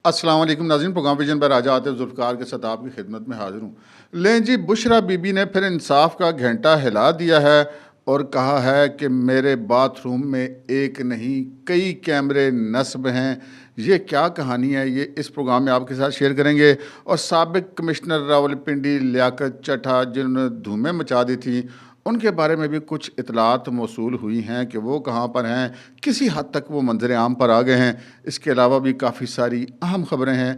السلام علیکم ناظرین، پروگرام ویژن پر راجہ آتے ذوالفقار کے ساتھ آپ کی خدمت میں حاضر ہوں۔ لیں جی، بشرا بی بی نے پھر انصاف کا گھنٹہ ہلا دیا ہے اور کہا ہے کہ میرے باتھ روم میں ایک نہیں کئی کیمرے نصب ہیں۔ یہ کیا کہانی ہے، یہ اس پروگرام میں آپ کے ساتھ شیئر کریں گے۔ اور سابق کمشنر راولپنڈی لیاقت چٹھا جنہوں نے دھومیں مچا دی تھیں، ان کے بارے میں بھی کچھ اطلاعات موصول ہوئی ہیں کہ وہ کہاں پر ہیں، کسی حد تک وہ منظر عام پر آ گئے ہیں۔ اس کے علاوہ بھی کافی ساری اہم خبریں ہیں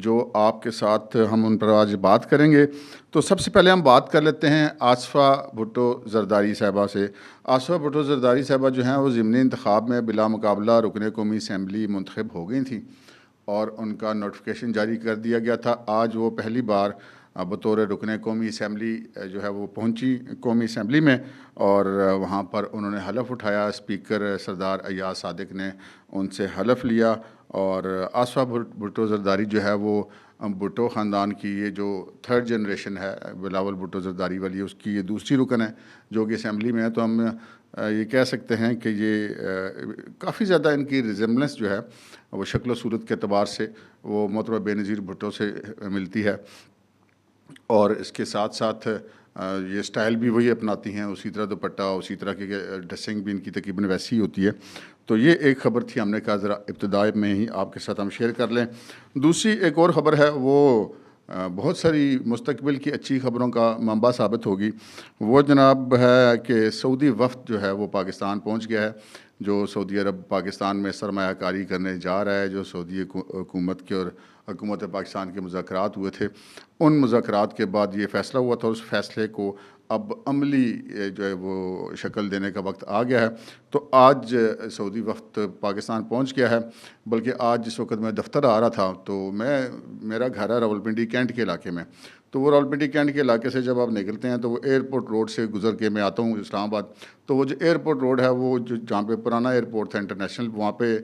جو آپ کے ساتھ ہم ان پر آج بات کریں گے۔ تو سب سے پہلے ہم بات کر لیتے ہیں آصفہ بھٹو زرداری صاحبہ سے۔ آصفہ بھٹو زرداری صاحبہ جو ہیں وہ ضمنی انتخاب میں بلا مقابلہ رکن قومی اسمبلی منتخب ہو گئی تھیں اور ان کا نوٹیفیکیشن جاری کر دیا گیا تھا۔ آج وہ پہلی بار بطور رکن قومی اسمبلی جو ہے وہ پہنچی قومی اسمبلی میں، اور وہاں پر انہوں نے حلف اٹھایا۔ اسپیکر سردار ایاز صادق نے ان سے حلف لیا، اور آصفہ بھٹو زرداری جو ہے وہ بھٹو خاندان کی یہ جو تھرڈ جنریشن ہے بلاول بھٹو زرداری والی، اس کی یہ دوسری رکن ہے جو کہ اسمبلی میں ہے۔ تو ہم یہ کہہ سکتے ہیں کہ یہ کافی زیادہ ان کی ریزمبلنس جو ہے وہ شکل و صورت کے اعتبار سے وہ محترمہ بے نظیر بھٹو سے ملتی ہے، اور اس کے ساتھ ساتھ یہ سٹائل بھی وہی اپناتی ہیں، اسی طرح دوپٹہ، اسی طرح کی ڈریسنگ بھی ان کی تقریباً ویسی ہی ہوتی ہے۔ تو یہ ایک خبر تھی، ہم نے کہا ذرا ابتدائی میں ہی آپ کے ساتھ ہم شیئر کر لیں۔ دوسری ایک اور خبر ہے، وہ بہت ساری مستقبل کی اچھی خبروں کا منبع ثابت ہوگی۔ وہ جناب ہے کہ سعودی وفد جو ہے وہ پاکستان پہنچ گیا ہے، جو سعودی عرب پاکستان میں سرمایہ کاری کرنے جا رہا ہے۔ جو سعودی حکومت کے اور حکومت پاکستان کے مذاکرات ہوئے تھے، ان مذاکرات کے بعد یہ فیصلہ ہوا تھا، اس فیصلے کو اب عملی جو ہے وہ شکل دینے کا وقت آ گیا ہے۔ تو آج سعودی وفد پاکستان پہنچ گیا ہے، بلکہ آج جس وقت میں دفتر آ رہا تھا تو میرا گھر ہے راولپنڈی کینٹ کے علاقے میں، تو وہ راولپنڈی کینٹ کے علاقے سے جب آپ نکلتے ہیں تو وہ ایئرپورٹ روڈ سے گزر کے میں آتا ہوں اسلام آباد، تو وہ جو ایئرپورٹ روڈ ہے وہ جہاں پہ پرانا ایئرپورٹ تھا انٹرنیشنل، وہاں پہ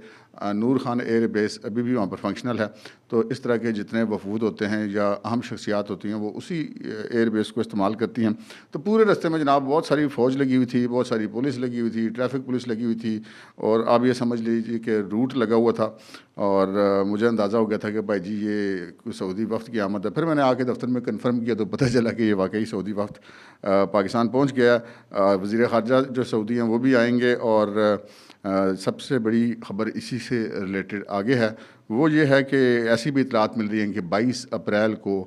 نور خان ایئر بیس ابھی بھی وہاں پر فنکشنل ہے۔ تو اس طرح کے جتنے وفود ہوتے ہیں یا اہم شخصیات ہوتی ہیں وہ اسی ایئر بیس کو استعمال کرتی ہیں۔ تو پورے رستے میں جناب بہت ساری فوج لگی ہوئی تھی، بہت ساری پولیس لگی ہوئی تھی، ٹریفک پولیس لگی ہوئی تھی، اور آپ یہ سمجھ لیجیے کہ روٹ لگا ہوا تھا، اور مجھے اندازہ ہو گیا تھا کہ بھائی جی یہ سعودی وفد کی آمد ہے۔ پھر میں نے آ کے دفتر میں کنفرم کیا تو پتہ چلا کہ یہ واقعی سعودی وفد پاکستان پہنچ گیا۔ وزیر خارجہ جو سعودی ہیں وہ بھی آئیں گے، اور سب سے بڑی خبر اسی سے ریلیٹڈ آگے ہے، وہ یہ ہے کہ ایسی بھی اطلاعات مل رہی ہیں کہ 22 اپریل کو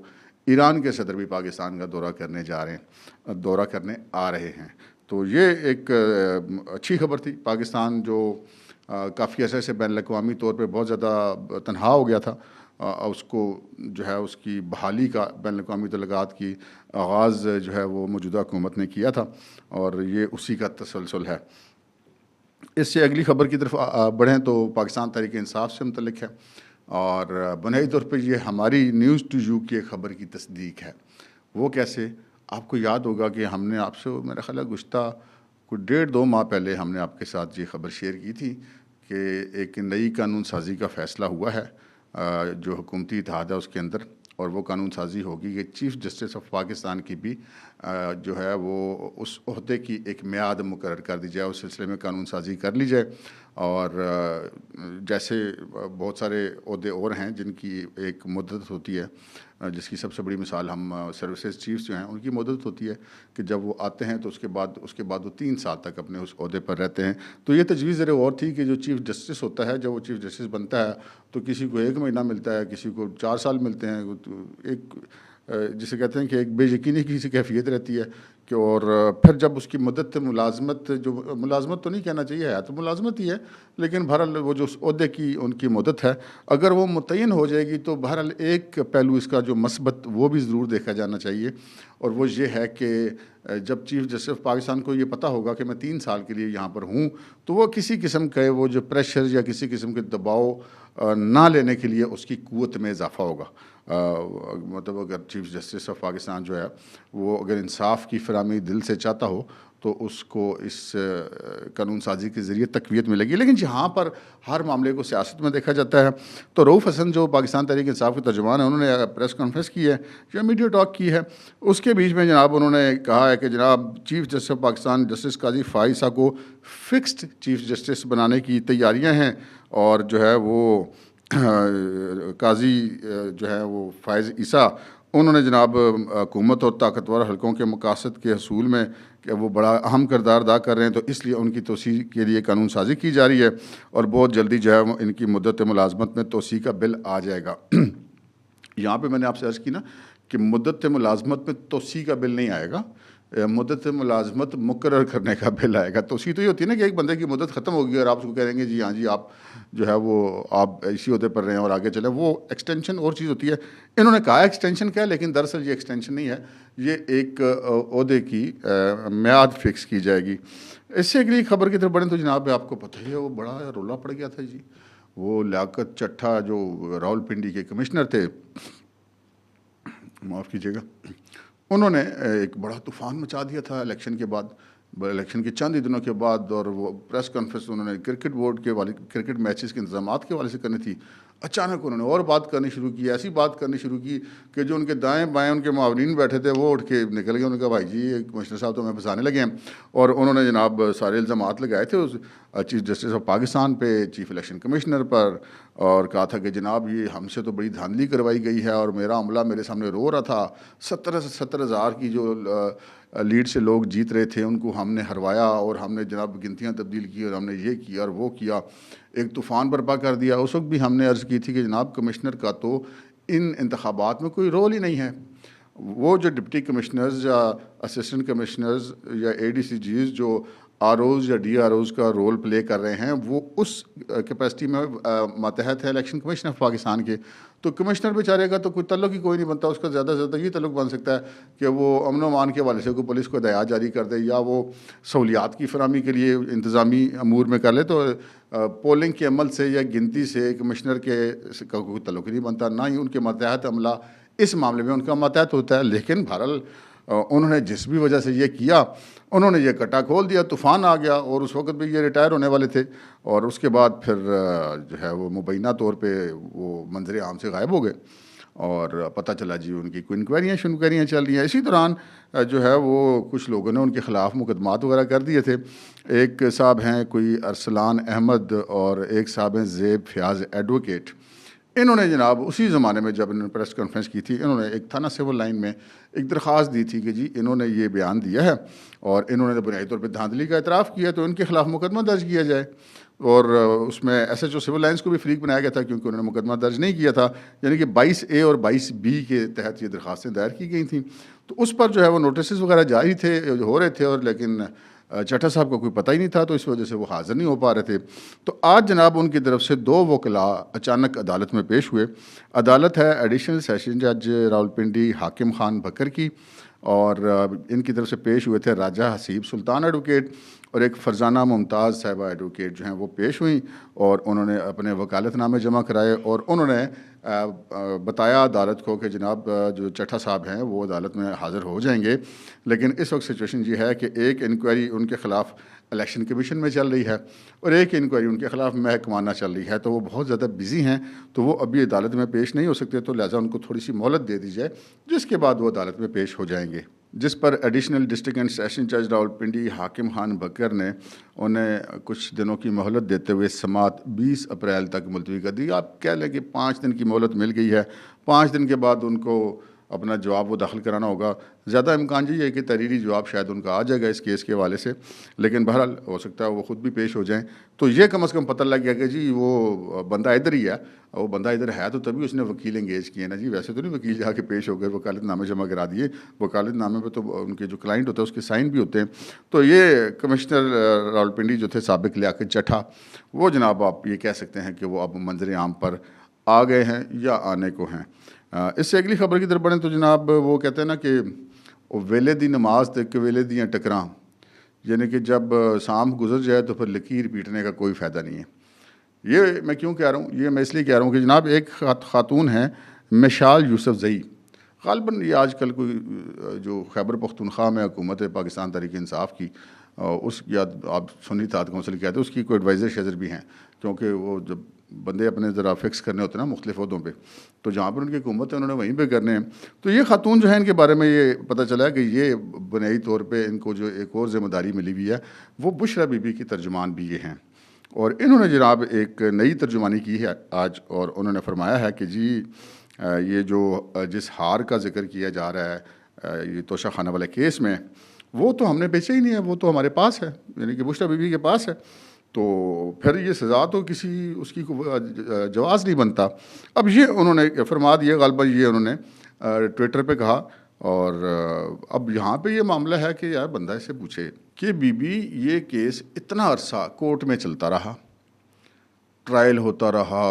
ایران کے صدر بھی پاکستان کا دورہ کرنے آ رہے ہیں۔ تو یہ ایک اچھی خبر تھی۔ پاکستان جو کافی عرصے سے بین الاقوامی طور پہ بہت زیادہ تنہا ہو گیا تھا، اس کو جو ہے اس کی بحالی کا بین الاقوامی تعلقات کی آغاز جو ہے وہ موجودہ حکومت نے کیا تھا، اور یہ اسی کا تسلسل ہے۔ اس سے اگلی خبر کی طرف بڑھیں تو پاکستان تحریک انصاف سے متعلق ہے، اور بنیادی طور پہ یہ ہماری نیوز ٹو یو کی ایک خبر کی تصدیق ہے۔ وہ کیسے؟ آپ کو یاد ہوگا کہ ہم نے آپ سے میرا خیال ہے گزشتہ کوئی 1.5-2 ماہ پہلے ہم نے آپ کے ساتھ یہ خبر شیئر کی تھی کہ ایک نئی قانون سازی کا فیصلہ ہوا ہے جو حکومتی اتحاد ہے اس کے اندر، اور وہ قانون سازی ہوگی کہ چیف جسٹس آف پاکستان کی بھی جو ہے وہ اس عہدے کی ایک میعاد مقرر کر دی جائے، اس سلسلے میں قانون سازی کر لی جائے۔ اور جیسے بہت سارے عہدے اور ہیں جن کی ایک مدت ہوتی ہے، جس کی سب سے بڑی مثال ہم سروسز چیفز جو ہیں ان کی مدت ہوتی ہے کہ جب وہ آتے ہیں تو اس کے بعد وہ 3 سال تک اپنے اس عہدے پر رہتے ہیں۔ تو یہ تجویز ذرا اور تھی کہ جو چیف جسٹس ہوتا ہے، جب وہ چیف جسٹس بنتا ہے تو کسی کو 1 مہینہ ملتا ہے، کسی کو 4 سال ملتے ہیں، ایک جسے کہتے ہیں کہ ایک بے یقینی کی سی کیفیت رہتی ہے کہ، اور پھر جب اس کی مدت ملازمت تو نہیں کہنا چاہیے، ہے تو ملازمت ہی ہے، لیکن بہرحال وہ جو اس عہدے کی ان کی مدت ہے اگر وہ متعین ہو جائے گی تو بہرحال ایک پہلو اس کا جو مثبت وہ بھی ضرور دیکھا جانا چاہیے، اور وہ یہ ہے کہ جب چیف جسٹس آف پاکستان کو یہ پتہ ہوگا کہ میں 3 سال کے لیے یہاں پر ہوں، تو وہ کسی قسم کے وہ جو پریشر یا کسی قسم کے دباؤ نہ لینے کے لیے اس کی قوت میں اضافہ ہوگا۔ مطلب اگر چیف جسٹس آف پاکستان جو ہے وہ اگر انصاف کی فراہمی دل سے چاہتا ہو تو اس کو اس قانون سازی کے ذریعے تقویت ملے گی۔ لیکن جہاں پر ہر معاملے کو سیاست میں دیکھا جاتا ہے، تو رؤوف حسن جو پاکستان تحریک انصاف کے ترجمان ہیں، انہوں نے پریس کانفرنس کی ہے یا میڈیا ٹاک کی ہے، اس کے بیچ میں جناب انہوں نے کہا ہے کہ جناب chief justice of Pakistan justice قاضی فائز صاحب کو فکسڈ چیف جسٹس بنانے کی تیاریاں ہیں، اور جو ہے وہ قاضی جو ہے وہ فائز عیسیٰ، انہوں نے جناب حکومت اور طاقتور حلقوں کے مقاصد کے حصول میں کہ وہ بڑا اہم کردار ادا کر رہے ہیں، تو اس لیے ان کی توسیع کے لیے قانون سازی کی جا رہی ہے اور بہت جلدی جو ہے ان کی مدت ملازمت میں توسیع کا بل آ جائے گا۔ یہاں پہ میں نے آپ سے عرض کی نا کہ مدت ملازمت میں توسیع کا بل نہیں آئے گا، مدت ملازمت مقرر کرنے کا بل آئے گا۔ توسیع تو یہ ہوتی ہے نا کہ ایک بندے کی مدت ختم ہوگی اور آپ اس کو کہہ دیں گے جی ہاں جی آپ جو ہے وہ آپ اسی عہدے پر رہیں اور آگے چلیں، وہ ایکسٹینشن اور چیز ہوتی ہے۔ انہوں نے کہا ایکسٹینشن کیا ہے، لیکن دراصل یہ ایکسٹینشن نہیں ہے، یہ ایک عہدے کی میعاد فکس کی جائے گی۔ اس سے اگلی خبر کی طرف بڑھیں تو جناب آپ کو پتہ ہی ہے وہ بڑا رولا پڑ گیا تھا جی، وہ لیاقت چٹھا جو راولپنڈی کے کمشنر تھے، معاف کیجیے گا، انہوں نے ایک بڑا طوفان مچا دیا تھا الیکشن کے بعد، الیکشن کے چند ہی دنوں کے بعد، اور وہ پریس کانفرنس انہوں نے کرکٹ بورڈ کے والے کرکٹ میچز کے انتظامات کے حوالے سے کرنی تھی، اچانک انہوں نے اور بات کرنی شروع کی، ایسی بات کرنی شروع کی کہ جو ان کے دائیں بائیں ان کے معاونین بیٹھے تھے وہ اٹھ کے نکل گئے۔ انہوں نے کہا بھائی جی کمشنر صاحب تو ہمیں پھنسانے لگے ہیں، اور انہوں نے جناب سارے الزامات لگائے تھے اس چیف جسٹس آف پاکستان پہ، چیف الیکشن کمشنر پر، اور کہا تھا کہ جناب یہ ہم سے تو بڑی دھاندلی کروائی گئی ہے اور میرا عملہ میرے سامنے رو رہا تھا، 70,000 کی جو لیڈ سے لوگ جیت رہے تھے ان کو ہم نے ہروایا، اور ہم نے جناب گنتیاں تبدیل کی اور ہم نے یہ کیا اور وہ کیا، ایک طوفان برپا کر دیا۔ اس وقت بھی ہم نے عرض کی تھی کہ جناب کمشنر کا تو ان انتخابات میں کوئی رول ہی نہیں ہے، وہ جو ڈپٹی کمشنرز یا اسسٹنٹ کمشنرز یا اے ڈی سی جیز جو آر اوز یا ڈی آر اوز کا رول پلے کر رہے ہیں وہ اس کیپیسٹی میں ماتحت ہے الیکشن کمیشن آف پاکستان کے، تو کمشنر بیچارے کا تو کوئی تعلق ہی کوئی نہیں بنتا، اس کا زیادہ سے زیادہ یہ تعلق بن سکتا ہے کہ وہ امن و امان کے حوالے سے کوئی پولیس کو ہدایات جاری کر دے یا وہ سہولیات کی فراہمی کے لیے انتظامی امور میں کر لے، تو پولنگ کے عمل سے یا گنتی سے کمشنر کے کا کوئی تعلق ہی نہیں بنتا، نہ ہی ان کے ماتحت عملہ اس معاملے میں ان کا ماتحت ہوتا ہے۔ لیکن بہرحال انہوں نے جس بھی وجہ سے یہ کیا، انہوں نے یہ کٹا کھول دیا، طوفان آ گیا، اور اس وقت بھی یہ ریٹائر ہونے والے تھے، اور اس کے بعد پھر جو ہے وہ مبینہ طور پہ وہ منظر عام سے غائب ہو گئے، اور پتہ چلا جی ان کی کوئی انکوائریاں چل رہی ہیں۔ اسی دوران جو ہے وہ کچھ لوگوں نے ان کے خلاف مقدمات وغیرہ کر دیے تھے، ایک صاحب ہیں کوئی ارسلان احمد اور ایک صاحب ہیں زیب فیاض ایڈوکیٹ، انہوں نے جناب اسی زمانے میں جب انہوں نے پریس کانفرنس کی تھی، انہوں نے ایک تھانہ سول لائن میں ایک درخواست دی تھی کہ جی انہوں نے یہ بیان دیا ہے اور انہوں نے بنیادی طور پہ دھاندلی کا اعتراف کیا تو ان کے خلاف مقدمہ درج کیا جائے، اور اس میں S H O Civil Lines کو بھی فریق بنایا گیا تھا کیونکہ انہوں نے مقدمہ درج نہیں کیا تھا، یعنی کہ 22A اور 22B کے تحت یہ درخواستیں دائر کی گئی تھیں، تو اس پر جو ہے وہ نوٹسز وغیرہ جاری تھے ہو رہے تھے، اور لیکن چٹھا صاحب کو کوئی پتہ ہی نہیں تھا، تو اس وجہ سے وہ حاضر نہیں ہو پا رہے تھے۔ تو آج جناب ان کی طرف سے 2 وکلاء اچانک عدالت میں پیش ہوئے۔ عدالت ہے ایڈیشنل سیشن جج راولپنڈی حاکم خان بکر کی، اور ان کی طرف سے پیش ہوئے تھے راجہ حسیب سلطان ایڈوکیٹ اور ایک فرزانہ ممتاز صاحبہ ایڈوکیٹ جو ہیں وہ پیش ہوئیں، اور انہوں نے اپنے وکالت نامے جمع کرائے، اور انہوں نے بتایا عدالت کو کہ جناب جو چٹھا صاحب ہیں وہ عدالت میں حاضر ہو جائیں گے، لیکن اس وقت سچویشن یہ ہے کہ ایک انکوائری ان کے خلاف الیکشن کمیشن میں چل رہی ہے اور ایک انکوائری ان کے خلاف محکمانہ چل رہی ہے، تو وہ بہت زیادہ بزی ہیں، تو وہ ابھی عدالت میں پیش نہیں ہو سکتے، تو لہٰذا ان کو تھوڑی سی مہلت دے دی جائے، جس کے بعد وہ عدالت میں پیش ہو جائیں گے، جس پر ایڈیشنل ڈسٹرکٹ اینڈ سیشن جج راولپنڈی حاکم خان بکر نے انہیں کچھ دنوں کی مہلت دیتے ہوئے سماعت 20 اپریل تک ملتوی کر دی۔ آپ کہہ لیں کہ 5 دن کی مہلت مل گئی ہے، 5 دن کے بعد ان کو اپنا جواب وہ داخل کرانا ہوگا، زیادہ امکان یہ ہے کہ تحریری جواب شاید ان کا آ جائے گا اس کیس کے حوالے سے، لیکن بہرحال ہو سکتا ہے وہ خود بھی پیش ہو جائیں، تو یہ کم از کم پتہ لگ گیا کہ جی وہ بندہ ادھر ہی ہے، وہ بندہ ادھر ہے تو تبھی اس نے وکیل انگیج کیے نا جی، ویسے تو نہیں وکیل جا کے پیش ہو گئے، وکالت نامے جمع کرا دیے، وکالت نامے پہ تو ان کے جو کلائنٹ ہوتا ہے اس کے سائن بھی ہوتے ہیں۔ تو یہ کمشنر راولپنڈی جو تھے سابق لیاقت چٹھا، وہ جناب آپ یہ کہہ سکتے ہیں کہ وہ اب منظر عام پر آ گئے ہیں یا آنے کو ہیں۔ اس سے اگلی خبر کی طرف بڑھیں تو جناب وہ کہتے ہیں نا کہ ویلے دی نماز تے ویلے دیاں ٹکراں، یعنی کہ جب شام گزر جائے تو پھر لکیر پیٹنے کا کوئی فائدہ نہیں ہے۔ یہ میں کیوں کہہ رہا ہوں، یہ میں اس لیے کہہ رہا ہوں کہ جناب ایک خاتون ہیں مشال یوسف زئی، غالباً یہ آج کل کوئی جو خیبر پختونخوا میں حکومت ہے پاکستان تحریک انصاف کی، اس یا آپ سنی اتحاد کونسل کہتے ہیں، اس کی کوئی ایڈوائزر شیزر بھی ہیں، کیونکہ وہ جب بندے اپنے ذرا فکس کرنے ہوتے ہیں نا مختلف عہدوں پہ، تو جہاں پر ان کی حکومت ہے انہوں نے وہیں پہ کرنے ہیں۔ تو یہ خاتون جو ہے ان کے بارے میں یہ پتہ چلا ہے کہ یہ بنیادی طور پہ ان کو جو ایک اور ذمہ داری ملی ہوئی ہے وہ بشرا بی بی کی ترجمان بھی یہ ہیں، اور انہوں نے جناب ایک نئی ترجمانی کی ہے آج، اور انہوں نے فرمایا ہے کہ جی یہ جو جس ہار کا ذکر کیا جا رہا ہے یہ توشہ خانہ والے کیس میں، وہ تو ہم نے بیچا ہی نہیں ہے، وہ تو ہمارے پاس ہے، یعنی کہ بشریٰ بی بی کے پاس ہے، تو پھر یہ سزا تو کسی اس کی جواز نہیں بنتا۔ اب یہ انہوں نے فرما دیا، غالباً یہ انہوں نے ٹویٹر پہ کہا، اور اب یہاں پہ یہ معاملہ ہے کہ یار بندہ اسے پوچھے کہ بی بی یہ کیس اتنا عرصہ کورٹ میں چلتا رہا، ٹرائل ہوتا رہا،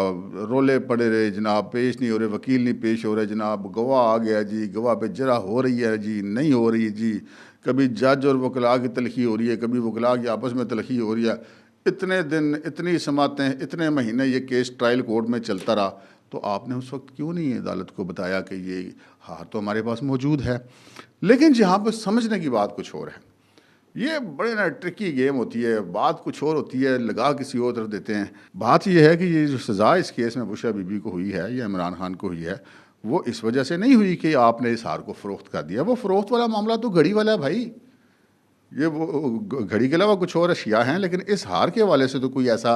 رولے پڑے رہے جناب، پیش نہیں ہو رہے، وکیل نہیں پیش ہو رہے جناب، گواہ آ گیا جی، گواہ پہ جرح ہو رہی ہے جی، نہیں ہو رہی جی، کبھی جج اور وکلاء کی تلخی ہو رہی ہے، کبھی وکلاء کی آپس میں تلخی ہو رہی ہے، اتنے دن، اتنی سماعتیں، اتنے مہینے یہ کیس ٹرائل کورٹ میں چلتا رہا، تو آپ نے اس وقت کیوں نہیں عدالت کو بتایا کہ یہ ہار تو ہمارے پاس موجود ہے؟ لیکن جہاں پہ سمجھنے کی بات کچھ اور ہے، یہ بڑے نا ٹرکی گیم ہوتی ہے، بات کچھ اور ہوتی ہے، لگا کسی اور طرف دیتے ہیں۔ بات یہ ہے کہ یہ جو سزا اس کیس میں بشریٰ بی بی کو ہوئی ہے یا عمران خان کو ہوئی ہے، وہ اس وجہ سے نہیں ہوئی کہ آپ نے اس ہار کو فروخت کر دیا۔ وہ فروخت والا معاملہ تو گھڑی والا ہے بھائی، یہ وہ گھڑی کے علاوہ کچھ اور اشیاء ہیں، لیکن اس ہار کے حوالے سے تو کوئی ایسا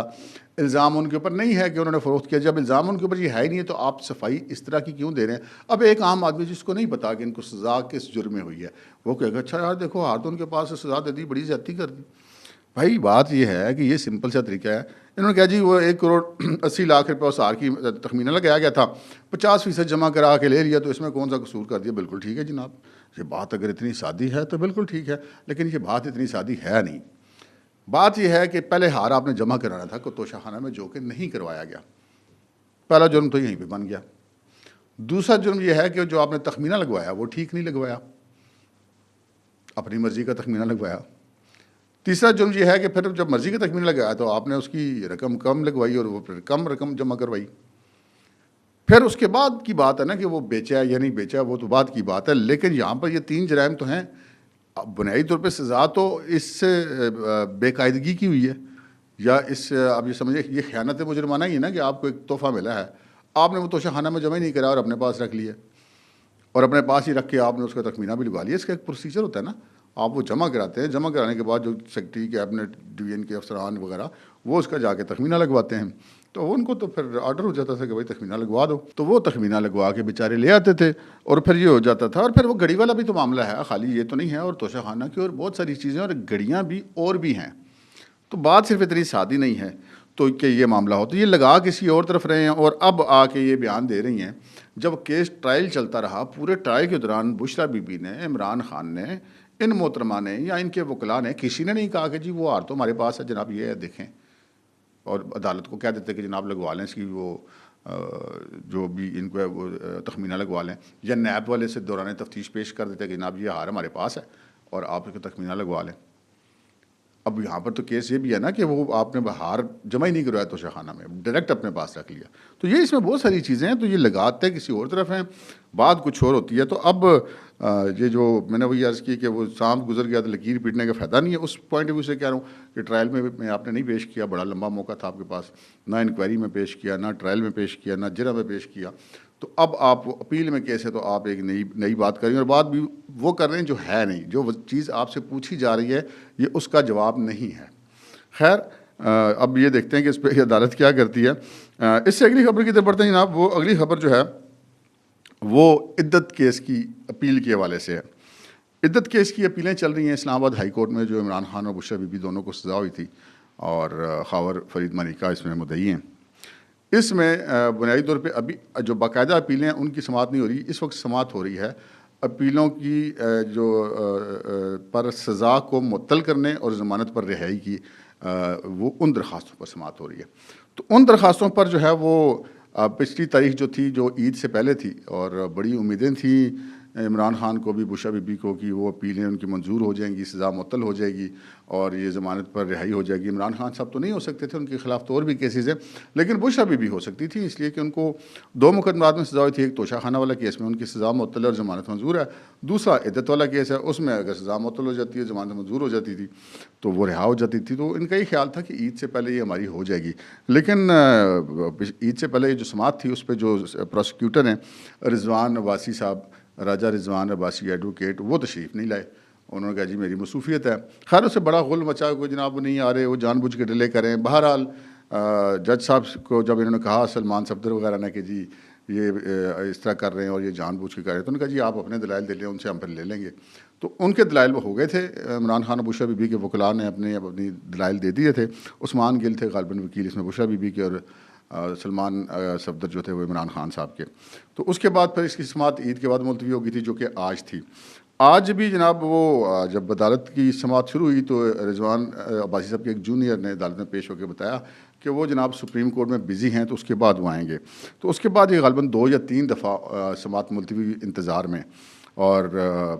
الزام ان کے اوپر نہیں ہے کہ انہوں نے فروخت کیا۔ جب الزام ان کے اوپر یہ ہے ہی نہیں ہے تو آپ صفائی اس طرح کی کیوں دے رہے ہیں؟ اب ایک عام آدمی جس کو نہیں پتا کہ ان کو سزا کس جرم میں ہوئی ہے، وہ کہے گا اچھا یار دیکھو ہار تو ان کے پاس سے سزا دے دی، بڑی زیادتی کر دی۔ بھائی بات یہ ہے کہ یہ سمپل سا طریقہ ہے۔ انہوں نے کہا جی وہ 1,80,00,000 روپے اس ہار کی تخمینہ لگایا گیا تھا، 50% جمع کرا کے لے لیا، تو اس میں کون سا قصور کر دیا؟ بالکل ٹھیک ہے جناب، یہ بات اگر اتنی سادی ہے تو بالکل ٹھیک ہے، لیکن یہ بات اتنی سادی ہے نہیں۔ بات یہ ہے کہ پہلے ہار آپ نے جمع کرانا تھا توشہ خانہ میں، جو کہ نہیں کروایا گیا۔ پہلا جرم تو یہیں پہ بن گیا۔ دوسرا جرم یہ ہے کہ جو آپ نے تخمینہ لگوایا وہ ٹھیک نہیں لگوایا، اپنی مرضی کا تخمینہ لگوایا۔ تیسرا جرم یہ ہے کہ پھر جب مرضی کا تخمینہ لگایا تو آپ نے اس کی رقم کم لگوائی اور وہ پھر کم رقم جمع کروائی۔ پھر اس کے بعد کی بات ہے نا کہ وہ بیچا یا نہیں بیچا، وہ تو بعد کی بات ہے، لیکن یہاں پر یہ 3 جرائم تو ہیں۔ بنیادی طور پہ سزا تو اس سے بے قاعدگی کی ہوئی ہے، یا اس آپ یہ سمجھیں یہ خیانت مجرمانہ ہی ہے نا کہ آپ کو ایک تحفہ ملا ہے، آپ نے وہ توشہ خانہ میں جمع ہی نہیں کرا اور اپنے پاس رکھ لیا، اور اپنے پاس ہی رکھ کے آپ نے اس کا تخمینہ بھی لگوا لیا۔ اس کا ایک پروسیجر ہوتا ہے نا، آپ وہ جمع کراتے ہیں، جمع کرانے کے بعد جو سیکرٹری کیبنٹ ڈویژن کے افسران وغیرہ وہ اس کا جا کے تخمینہ لگواتے ہیں، تو ان کو تو پھر آرڈر ہو جاتا تھا کہ بھائی تخمینہ لگوا دو، تو وہ تخمینہ لگوا کے بیچارے لے آتے تھے، اور پھر یہ ہو جاتا تھا۔ اور پھر وہ گھڑی والا بھی تو معاملہ ہے، خالی یہ تو نہیں ہے، اور توشہ خانہ کی اور بہت ساری چیزیں اور گھڑیاں بھی اور بھی ہیں، تو بات صرف اتنی سادی نہیں ہے تو کہ یہ معاملہ ہو، تو یہ لگا کسی اور طرف رہے ہیں، اور اب آ کے یہ بیان دے رہی ہیں جب کیس ٹرائل چلتا رہا، پورے ٹرائل کے دوران بشریٰ بی بی نے، عمران خان نے، ان محترمہ نے یا ان کے وکلاء نے کسی نے نہیں کہا کہ جی وہ ہار تو ہمارے پاس ہے جناب، یہ ہے دیکھیں، اور عدالت کو کہہ دیتے کہ جناب لگوا لیں اس کی وہ جو بھی ان کو ہے وہ تخمینہ لگوا لیں، یا نیب والے سے دوران تفتیش پیش کر دیتے کہ جناب یہ ہار ہمارے پاس ہے اور آپ اس کو تخمینہ لگوا لیں۔ اب یہاں پر تو کیس یہ بھی ہے نا کہ وہ آپ نے ہار جمع ہی نہیں کروایا توشہ خانہ میں، ڈائریکٹ اپنے پاس رکھ لیا، تو یہ اس میں بہت ساری چیزیں ہیں، تو یہ لگاتے کسی اور طرف ہیں، بات کچھ اور ہوتی ہے۔ تو اب یہ جو میں نے وہی عرض کی کہ وہ سانپ گزر گیا تو لکیر پیٹنے کا فائدہ نہیں ہے، اس پوائنٹ آف ویو سے کہہ رہا ہوں کہ ٹرائل میں آپ نے نہیں پیش کیا، بڑا لمبا موقع تھا آپ کے پاس، نہ انکوائری میں پیش کیا، نہ ٹرائل میں پیش کیا، نہ جرح میں پیش کیا، تو اب آپ اپیل میں کیسے، تو آپ ایک نئی بات کر رہی ہیں، اور بات بھی وہ کر رہے ہیں جو ہے نہیں، جو چیز آپ سے پوچھی جا رہی ہے یہ اس کا جواب نہیں ہے۔ خیر اب یہ دیکھتے ہیں کہ اس پہ عدالت کیا کرتی ہے۔ اس سے اگلی خبر کی طرف بڑھتے ہیں جناب، وہ اگلی خبر جو ہے وہ عدت کیس کی اپیل کے حوالے سے ہے۔ عدت کیس کی اپیلیں چل رہی ہیں اسلام آباد ہائی کورٹ میں، جو عمران خان اور بشریٰ بی بی دونوں کو سزا ہوئی تھی، اور خاور فرید ملکہ اس میں مدعی ہیں۔ اس میں بنیادی طور پہ ابھی جو باقاعدہ اپیلیں ہیں ان کی سماعت نہیں ہو رہی، اس وقت سماعت ہو رہی ہے اپیلوں کی جو پر سزا کو معطل کرنے اور ضمانت پر رہائی کی، وہ ان درخواستوں پر سماعت ہو رہی ہے۔ تو ان درخواستوں پر جو ہے وہ پچھلی تاریخ جو تھی، جو عید سے پہلے تھی، اور بڑی امیدیں تھیں عمران خان کو بھی، بشریٰ بی بی کو، کہ وہ اپیلیں ان کی منظور ہو جائیں گی، سزا معطل ہو جائے گی اور یہ ضمانت پر رہائی ہو جائے گی۔ عمران خان صاحب تو نہیں ہو سکتے تھے، ان کے خلاف تو اور بھی کیسز ہیں، لیکن بشریٰ بی بی ہو سکتی تھی، اس لیے کہ ان کو 2 مقدمات میں سزا ہوئی تھی۔ ایک توشہ خانہ والا کیس میں ان کی سزا معطل اور ضمانت منظور ہے، دوسرا عدت والا کیس ہے، اس میں اگر سزا معطل ہو جاتی ہے، ضمانت منظور ہو جاتی تھی تو وہ رہا ہو جاتی تھی۔ تو ان کا یہ خیال تھا کہ عید سے پہلے یہ ہماری ہو جائے گی، لیکن عید سے پہلے یہ جو سماعت تھی اس پہ جو پروسیکیوٹر ہیں رضوان عباسی صاحب، راجہ رضوان عباسی ایڈوکیٹ، وہ تشریف نہیں لائے، انہوں نے کہا جی میری مصروفیت ہے. خیر اسے بڑا غل مچا, کوئی جناب نہیں آ رہے, وہ جان بوجھ کے ڈیلے کریں. بہرحال جج صاحب کو جب انہوں نے کہا سلمان صفدر وغیرہ نے کہ جی یہ اس طرح کر رہے ہیں اور یہ جان بوجھ کے کر رہے ہیں, تو انہوں نے کہا جی آپ اپنے دلائل دے لیں, ان سے ہم پھر لے لیں گے. تو ان کے دلائل وہ ہو گئے تھے. عمران خان اور بشرا بی بی کے وکلاء نے اپنی دلائل دے دیے تھے. عثمان گل تھے غالباً وکیل اس میں بشرا بی بی کے, اور سلمان صفدر جو تھے وہ عمران خان صاحب کے. تو اس کے بعد پھر اس کی سماعت عید کے بعد ملتوی ہو گئی تھی, جو کہ آج تھی. آج بھی جناب وہ جب عدالت کی سماعت شروع ہوئی تو رضوان عباسی صاحب کے ایک جونیئر نے عدالت میں پیش ہو کے بتایا کہ وہ جناب سپریم کورٹ میں بزی ہیں, تو اس کے بعد وہ آئیں گے. تو اس کے بعد یہ غالباً 2 یا 3 دفعہ سماعت ملتوی انتظار میں. اور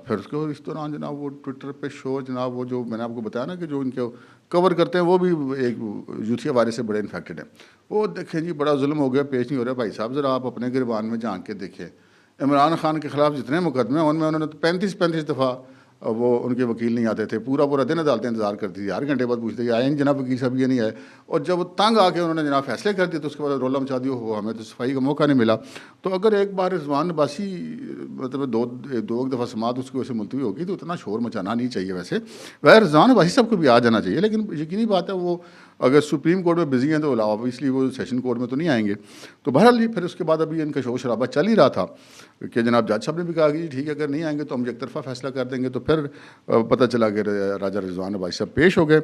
پھر اس دوران جناب وہ ٹویٹر پہ شو جناب وہ جو میں نے آپ کو بتایا نا کہ جو ان کے کور کرتے ہیں وہ بھی ایک یوتھیا وائرس سے بڑے انفیکٹڈ ہیں. وہ دیکھیں جی بڑا ظلم ہو گیا, پیش نہیں ہو رہا. بھائی صاحب ذرا آپ اپنے گریبان میں جھانک کے دیکھیں, عمران خان کے خلاف جتنے مقدمے ہیں ان میں انہوں نے 35 دفعہ وہ ان کے وکیل نہیں آتے تھے. پورا دن عدالتیں انتظار کرتی تھی, ہر گھنٹے بعد پوچھتے کہ آئے ہیں جناب وکیل صاحب, یہ نہیں آئے. اور جب وہ تنگ آ کے انہوں نے جناب فیصلے کر دیے تو اس کے بعد رولا مچا دیا, وہ ہمیں تو صفائی کا موقع نہیں ملا. تو اگر ایک بار رضوان عباسی مطلب دو دفعہ سماعت اس کی وجہ سے ملتوی ہوگی تو اتنا شور مچانا نہیں چاہیے. ویسے رضوان عباسی صاحب کو بھی آ جانا چاہیے, لیکن یقینی بات ہے وہ اگر سپریم کورٹ میں بزی ہیں تو اوبیسلی وہ سیشن کورٹ میں تو نہیں آئیں گے. تو بہرحال پھر اس کے بعد ابھی ان کا شور شرابہ چل ہی رہا تھا کہ جناب جج صاحب نے بھی کہا کہ جی ٹھیک ہے اگر نہیں آئیں گے تو ہم یک طرفہ فیصلہ کر دیں گے. تو پھر پتہ چلا کہ راجہ رضوان عباسی صاحب پیش ہو گئے.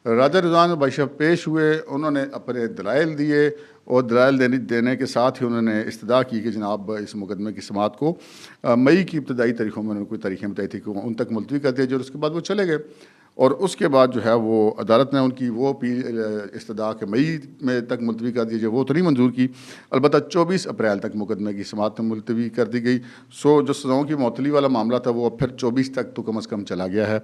راجہ رضوان عباسی صاحب پیش ہوئے, انہوں نے اپنے دلائل دیے, اور دلائل دینے کے ساتھ ہی انہوں نے استدعا کی کہ جناب اس مقدمے کی سماعت کو مئی کی ابتدائی تاریخوں میں انہوں نے کوئی تاریخیں بتائی تھی کہ ان تک ملتوی کر دیا. جو اس کے بعد وہ چلے گئے, اور اس کے بعد جو ہے وہ عدالت نے ان کی وہ استدعا کہ مئی میں تک ملتوی کر دیجیے وہ تو نہیں منظور کی. البتہ 24 اپریل تک مقدمے کی سماعت ملتوی کر دی گئی. جو سزاؤں کی معطلی والا معاملہ تھا وہ اب پھر 24 تک تو کم از کم چلا گیا ہے.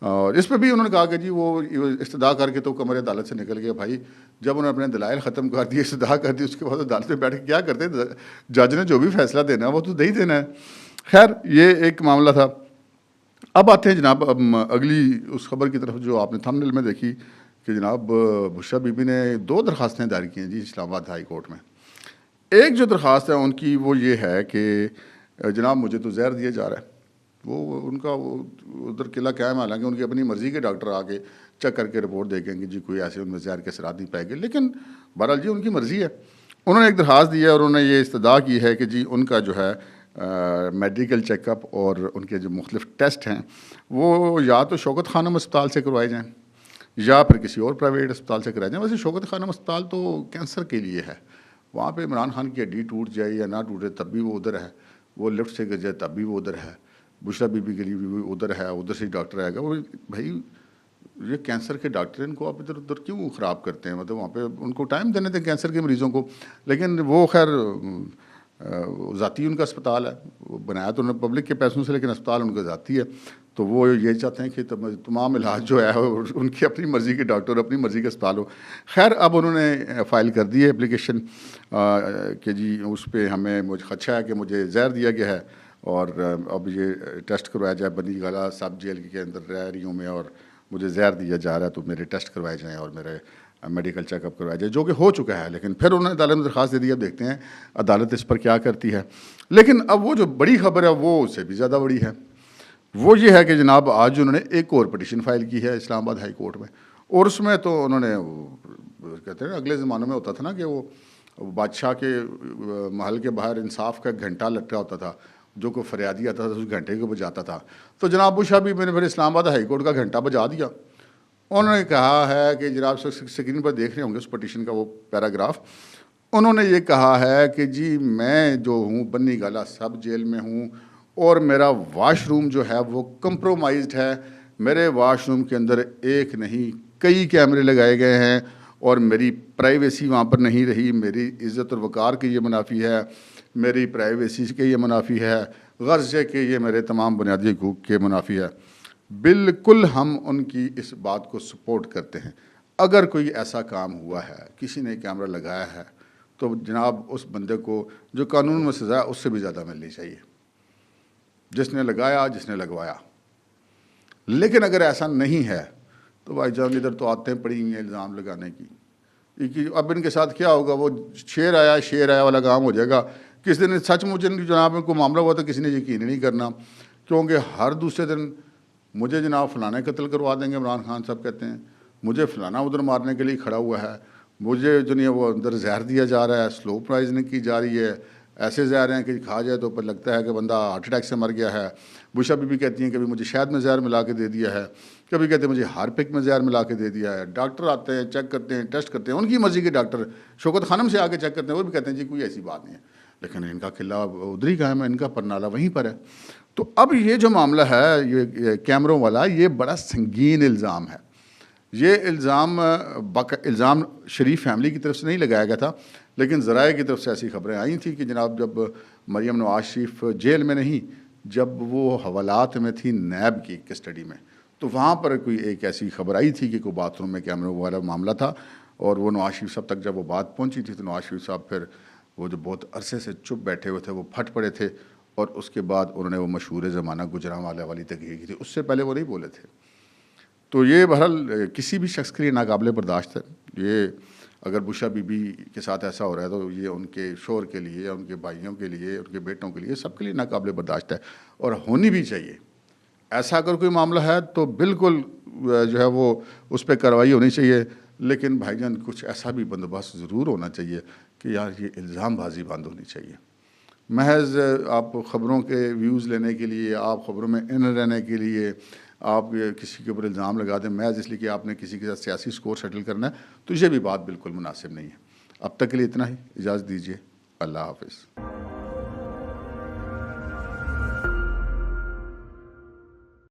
اور اس پہ بھی انہوں نے کہا کہ جی وہ استدعا کر کے تو کمرے عدالت سے نکل گیا. بھائی جب انہوں نے اپنے دلائل ختم کر دیے, استدعا کر دی, اس کے بعد عدالت میں بیٹھ کے کیا کرتے, جج نے جو بھی فیصلہ دینا ہے وہ تو دے ہی دینا ہے. خیر یہ ایک معاملہ تھا. اب آتے ہیں جناب اگلی اس خبر کی طرف جو آپ نے تھمبنیل میں دیکھی کہ جناب بشرا بی بی نے 2 درخواستیں دائر کی ہیں جی اسلام آباد ہائی کورٹ میں. ایک جو درخواست ہے ان کی وہ یہ ہے کہ جناب مجھے تو زہر دیا جا رہا ہے. وہ ان کا وہ ادھر قلعہ قائم, حالانکہ ان کی اپنی مرضی کے ڈاکٹر آ کے چیک کر کے رپورٹ دے گے کہ جی کوئی ایسے ان میں زہر کے اثرات نہیں پائے گے, لیکن بہرحال جی ان کی مرضی ہے. انہوں نے ایک درخواست دی ہے اور انہوں نے یہ استدعا کی ہے کہ جی ان کا جو ہے میڈیکل چیک اپ اور ان کے جو مختلف ٹیسٹ ہیں وہ یا تو شوکت خانم اسپتال سے کروائے جائیں یا پھر کسی اور پرائیویٹ اسپتال سے کرائے جائیں. ویسے شوکت خانم اسپتال تو کینسر کے لیے ہے, وہاں پہ عمران خان کی ہڈی ٹوٹ جائے یا نہ ٹوٹے تب بھی وہ ادھر ہے, وہ لفٹ سے گر جائے تب بھی وہ ادھر ہے, بشرا بی بی کے لیے بھی ادھر ہے, ادھر سے ہی ڈاکٹر آئے گا. وہ بھائی یہ کینسر کے ڈاکٹر ان کو آپ ادھر کیوں خراب کرتے ہیں, مطلب وہاں پہ ان کو ٹائم دینے تھے کینسر کے مریضوں کو. لیکن وہ خیر ذاتی ان کا اسپتال ہے, وہ بنایا تو انہوں نے پبلک کے پیسوں سے, لیکن اسپتال ان کا ذاتی ہے. تو وہ یہ چاہتے ہیں کہ تمام علاج جو ہے ان کی اپنی مرضی کے ڈاکٹر اپنی مرضی کا اسپتال ہو. خیر اب انہوں نے فائل کر دی ہے اپلیکیشن کہ جی اس پہ ہمیں مجھے خدشہ ہے کہ مجھے زہر دیا گیا ہے, اور اب یہ ٹیسٹ کروایا جائے. بنی گالا سب جیل کے اندر رہ رہی ہوں میں اور مجھے زہر دیا جا رہا ہے, تو میرے ٹیسٹ کروائے جائیں اور میرے میڈیکل چیک اپ کروایا جائے, جو کہ ہو چکا ہے. لیکن پھر انہوں نے عدالت میں درخواست دے دی, اب دیکھتے ہیں عدالت اس پر کیا کرتی ہے. لیکن اب وہ جو بڑی خبر ہے وہ اس سے بھی زیادہ بڑی ہے. وہ یہ ہے کہ جناب آج انہوں نے ایک اور پٹیشن فائل کی ہے اسلام آباد ہائی کورٹ میں, اور اس میں تو انہوں نے کہتے ہیں اگلے زمانوں میں ہوتا تھا نا کہ وہ بادشاہ کے محل کے باہر انصاف کا گھنٹہ لٹکا ہوتا تھا, جو کوئی فریادی آتا تھا اس گھنٹے کو بجاتا تھا. تو جناب بشرا بی بی نے پھر اسلام آباد ہائی کورٹ کا گھنٹہ بجا دیا. انہوں نے کہا ہے کہ جناب اسکرین پر دیکھ رہے ہوں گے اس پٹیشن کا وہ پیراگراف. انہوں نے یہ کہا ہے کہ جی میں جو ہوں بنی گالا سب جیل میں ہوں, اور میرا واش روم جو ہے وہ کمپرومائزڈ ہے. میرے واش روم کے اندر ایک نہیں کئی کیمرے لگائے گئے ہیں, اور میری پرائیویسی وہاں پر نہیں رہی. میری عزت اور وقار کے یہ منافی ہے, میری پرائیویسی کے یہ منافی ہے, غرض ہے کہ یہ میرے تمام بنیادی حقوق کے منافی ہے. بالکل ہم ان کی اس بات کو سپورٹ کرتے ہیں. اگر کوئی ایسا کام ہوا ہے, کسی نے کیمرہ لگایا ہے, تو جناب اس بندے کو جو قانون میں سزا ہے اس سے بھی زیادہ ملنی چاہیے, جس نے لگایا جس نے لگوایا. لیکن اگر ایسا نہیں ہے تو بھائی جان ادھر تو آتے ہیں پڑی ہوئی ہیں الزام لگانے کی. اب ان کے ساتھ کیا ہوگا, وہ شیر آیا والا کام ہو جائے گا. کس دن سچ مچ جناب کو معاملہ ہوا تو کسی نے یقین نہیں کرنا, کیونکہ ہر دوسرے دن مجھے جناب فلانے قتل کروا دیں گے، عمران خان صاحب کہتے ہیں، مجھے فلانا ادھر مارنے کے لیے کھڑا ہوا ہے، مجھے جو نہیں وہ اندر زہر دیا جا رہا ہے، سلو پوائزننگ کی جا رہی ہے، ایسے زہر ہیں کہ کھا جائے تو پھر لگتا ہے کہ بندہ ہارٹ اٹیک سے مر گیا ہے۔ بشرا بی بی کہتی ہیں کہ مجھے شہد میں زہر ملا کے دے دیا ہے، کبھی کہتے ہیں مجھے ہارپک میں زہر ملا کے دے دیا ہے۔ ڈاکٹر آتے ہیں، چیک کرتے ہیں، ٹیسٹ کرتے ہیں، ان کی مرضی کے ڈاکٹر شوکت خانم سے آ کے چیک کرتے ہیں، وہ بھی کہتے ہیں جی کوئی ایسی بات نہیں ہے، لیکن ان کا قلعہ ادھر ہی قائم ہے، ان کا پرنالہ وہیں پر ہے۔ تو اب یہ جو معاملہ ہے یہ کیمروں والا، یہ بڑا سنگین الزام ہے۔ یہ الزام شریف فیملی کی طرف سے نہیں لگایا گیا تھا، لیکن ذرائع کی طرف سے ایسی خبریں آئی تھیں کہ جناب جب مریم نواز شریف جیل میں نہیں، جب وہ حوالات میں تھی نیب کی کسٹڈی میں، تو وہاں پر کوئی ایک ایسی خبر آئی تھی کہ کوئی باتھ روم میں کیمروں والا معاملہ تھا، اور وہ نواز شریف صاحب تک جب وہ بات پہنچی تھی تو نواز شریف صاحب پھر وہ جو بہت عرصے سے چپ بیٹھے ہوئے تھے وہ پھٹ پڑے تھے، اور اس کے بعد انہوں نے وہ مشہور زمانہ گجرانوالہ والی تقریر کی تھی، اس سے پہلے وہ نہیں بولے تھے۔ تو یہ بہرحال کسی بھی شخص کے لیے ناقابل برداشت ہے۔ یہ اگر بشرا بی بی کے ساتھ ایسا ہو رہا ہے تو یہ ان کے شوہر کے لیے، ان کے بھائیوں کے لیے، ان کے بیٹوں کے لیے، سب کے لیے ناقابل برداشت ہے، اور ہونی بھی چاہیے۔ ایسا اگر کوئی معاملہ ہے تو بالکل جو ہے وہ اس پہ کارروائی ہونی چاہیے، لیکن بھائی جان کچھ ایسا بھی بندوبست ضرور ہونا چاہیے کہ یار یہ الزام بازی بند ہونی چاہیے۔ محض آپ خبروں کے ویوز لینے کے لیے، آپ خبروں میں ان رہنے کے لیے آپ کسی کے اوپر الزام لگا دیں محض اس لیے کہ آپ نے کسی کے ساتھ سیاسی سکور سیٹل کرنا ہے، تو یہ بھی بات بالکل مناسب نہیں ہے۔ اب تک کے لیے اتنا ہی، اجازت دیجیے، اللہ حافظ۔